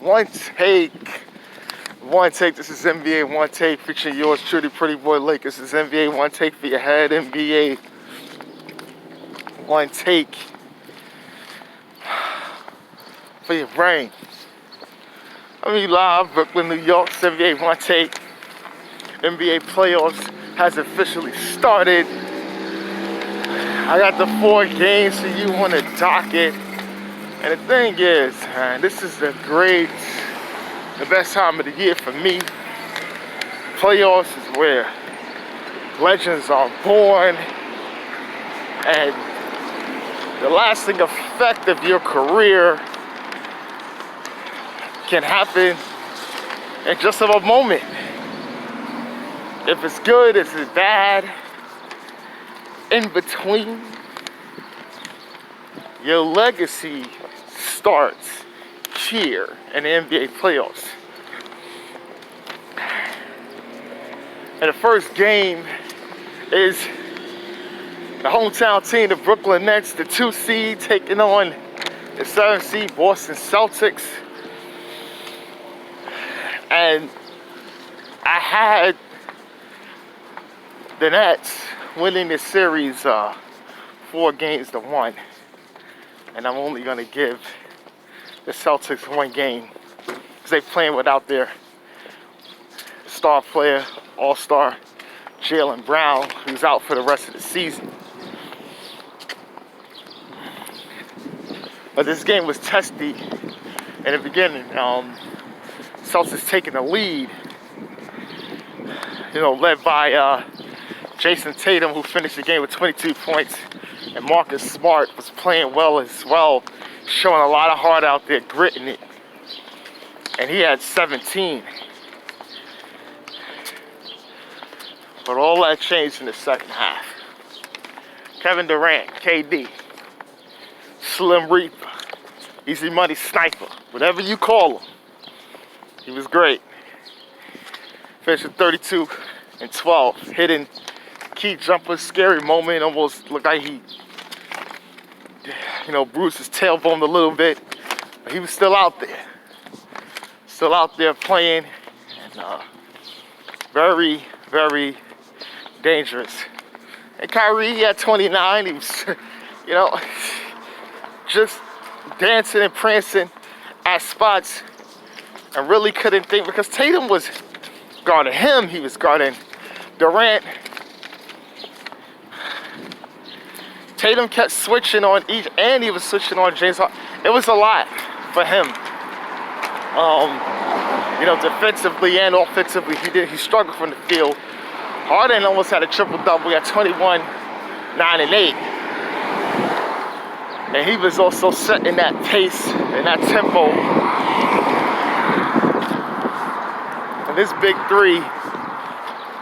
One take. This is NBA One Take featuring yours truly, Pretty Boy Lake. This is NBA One Take for your head. NBA One Take for your brain. I'm live, Brooklyn, New York. It's NBA One Take. NBA playoffs has officially started. I got the 4 games for you on the docket. And the thing is, man, this is the best time of the year for me. Playoffs is where legends are born, and the lasting effect of your career can happen in just a moment. If it's good, if it's bad, in between, your legacy starts here in the NBA playoffs. And the first game is the hometown team, the Brooklyn Nets, the 2 seed, taking on the 7 seed Boston Celtics. And I had the Nets winning this series 4-1. And I'm only going to give the Celtics 1 game because they're playing without their star player, all-star Jaylen Brown, who's out for the rest of the season. But this game was testy in the beginning. Celtics taking the lead, led by Jason Tatum, who finished the game with 22 points, and Marcus Smart was playing well as well, showing a lot of heart out there, gritting it, and he had 17. But all that changed in the second half. Kevin Durant, KD, Slim Reaper, Easy Money Sniper, whatever you call him, he was great. Finished with 32 and 12, hitting key jumpers, scary moment, almost looked like he, bruised his tailbone a little bit, but he was still out there playing, and very, very dangerous. And Kyrie, he had 29. He was, just dancing and prancing at spots, and really couldn't think because Tatum was guarding him. He was guarding Durant. Tatum kept switching on each, and he was switching on James Harden. It was a lot for him. Defensively and offensively, he struggled from the field. Harden almost had a triple-double. He had 21, 9, and 8. And he was also setting that pace and that tempo. And this big 3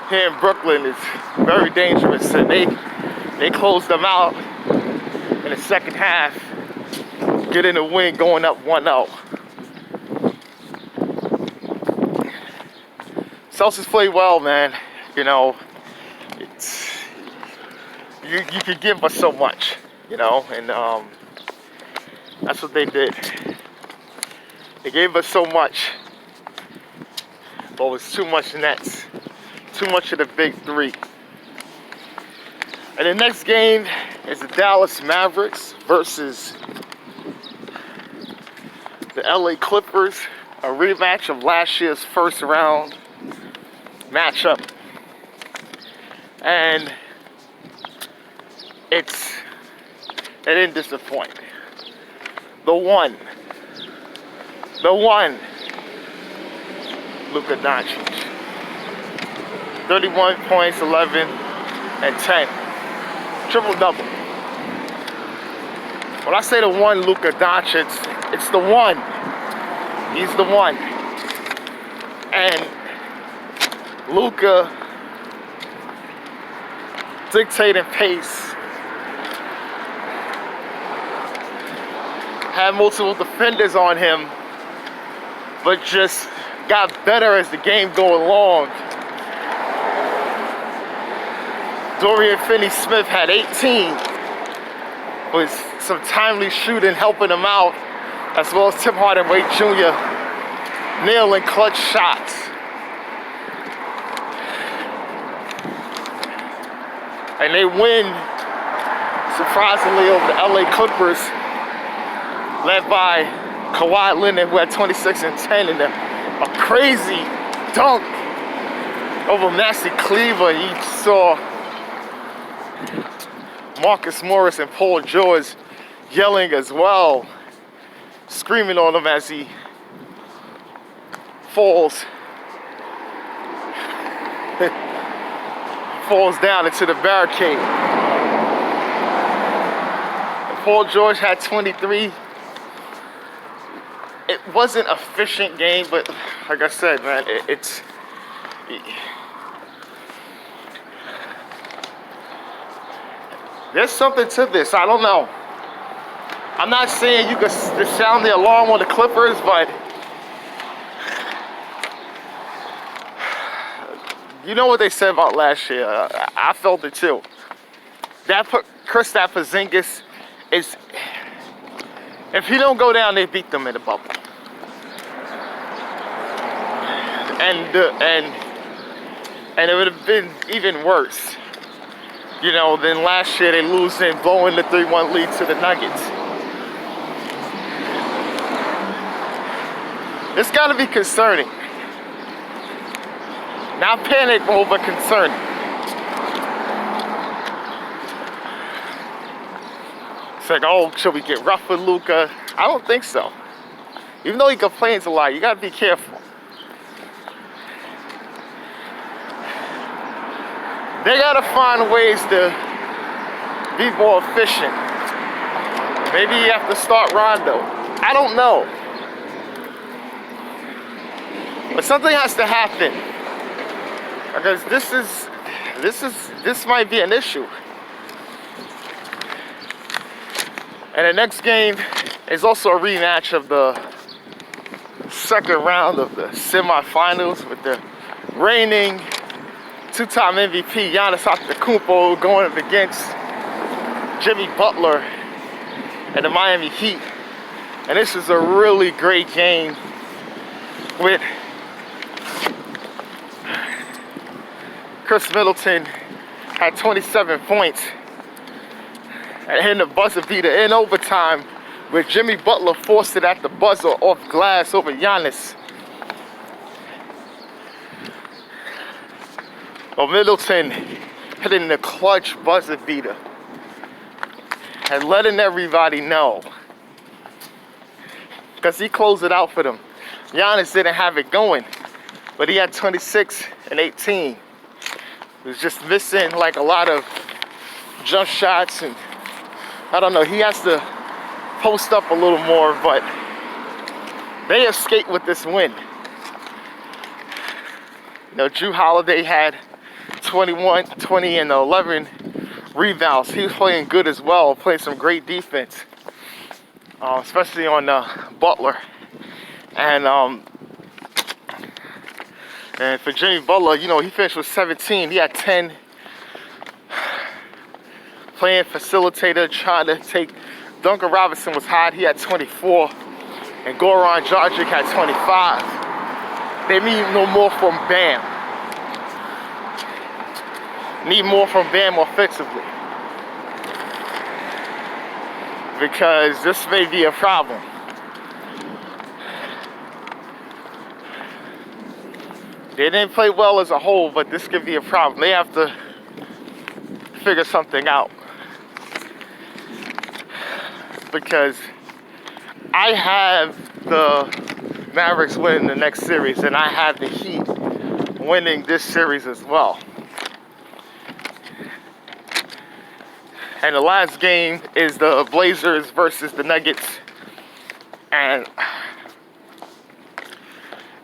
here in Brooklyn is very dangerous. And they closed them out in the second half, getting the win, going up 1-0. Celtics played well, man. It's you can give us so much, and that's what they did. They gave us so much, but it was too much Nets, too much of the big 3. And the next game is the Dallas Mavericks versus the LA Clippers, a rematch of last year's first round matchup. And it didn't disappoint. The one, Luka Doncic. 31 points, 11 and 10. Triple-double. When I say the one, Luka Doncic, it's the one. He's the one. And Luka dictating pace. Had multiple defenders on him, but just got better as the game go along. Dorian Finney-Smith had 18, with some timely shooting helping him out, as well as Tim Hardaway Jr. nailing clutch shots. And they win, surprisingly, over the LA Clippers, led by Kawhi Leonard, who had 26 and 10, and a crazy dunk over Maxi Kleber. You saw Marcus Morris and Paul George yelling as well, screaming on him as he falls down into the barricade. And Paul George had 23. It wasn't an efficient game, but like I said, man, there's something to this. I don't know. I'm not saying you could sound the alarm on the Clippers, but you know what they said about last year. I felt it too. That put Kristaps Porzingis is, if he don't go down, they beat them in the bubble. And it would have been even worse, you know, than last year. They lose and blowing the 3-1 lead to the Nuggets. It's got to be concerning. Not panic mode, but concerning. It's like, oh, should we get rough with Luka? I don't think so. Even though he complains a lot, you got to be careful. They gotta find ways to be more efficient. Maybe you have to start Rondo. I don't know. But something has to happen. Because this might be an issue. And the next game is also a rematch of the second round of the semifinals with the reigning two-time MVP Giannis Antetokounmpo going up against Jimmy Butler and the Miami Heat. And this is a really great game with Khris Middleton had 27 points and the buzzer beater in overtime, where Jimmy Butler forced it at the buzzer off glass over Giannis. Well, Middleton hitting the clutch buzzer beater and letting everybody know, because he closed it out for them. Giannis didn't have it going, but he had 26 and 18. He was just missing like a lot of jump shots, and I don't know, he has to post up a little more, but they escaped with this win. You know, Jrue Holiday had 21, 20, and 11 rebounds. He was playing good as well, playing some great defense, especially on Butler. And for Jimmy Butler, you know, he finished with 17. He had 10 playing facilitator, trying to take. Duncan Robinson was hot. He had 24. And Goran Dragic had 25. They need no more from Bam. Need more from Bam offensively, because this may be a problem. They didn't play well as a whole, but this could be a problem. They have to figure something out, because I have the Mavericks winning the next series, and I have the Heat winning this series as well. And the last game is the Blazers versus the Nuggets. And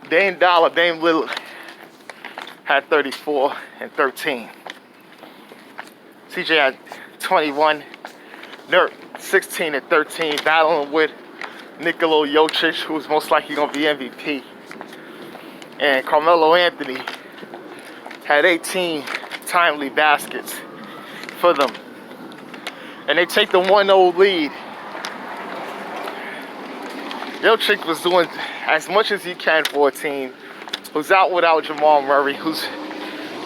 Dame Lillard had 34 and 13. CJ had 21. Nurk 16 and 13, battling with Nikola Jokic, who's most likely going to be MVP. And Carmelo Anthony had 18 timely baskets for them. And they take the 1-0 lead. Jokic was doing as much as he can for a team who's out without Jamal Murray, who's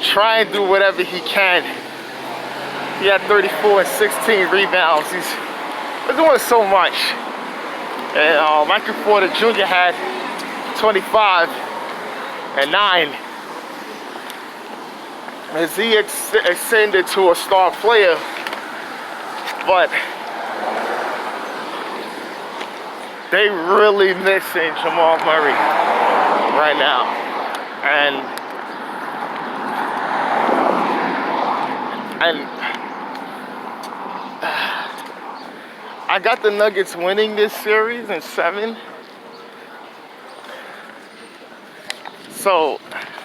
trying to do whatever he can. He had 34 and 16 rebounds. He's doing so much. And Michael Porter Jr. had 25 and 9. As he ascended to a star player, but they really missing Jamal Murray right now. And I got the Nuggets winning this series in 7. So,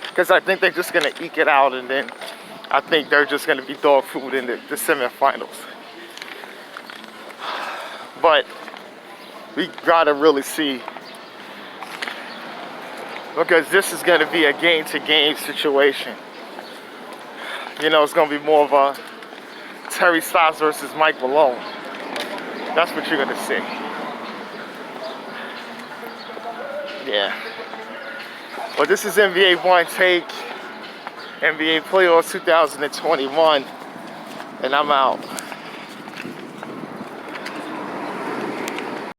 because I think they're just going to eke it out, and then I think they're just going to be dog food in the semifinals. But we got to really see, because this is going to be a game-to-game situation. You know, it's going to be more of a Terry Stotts versus Mike Malone. That's what you're going to see. Yeah. Well, this is NBA Onetake, NBA Playoffs 2021, and I'm out.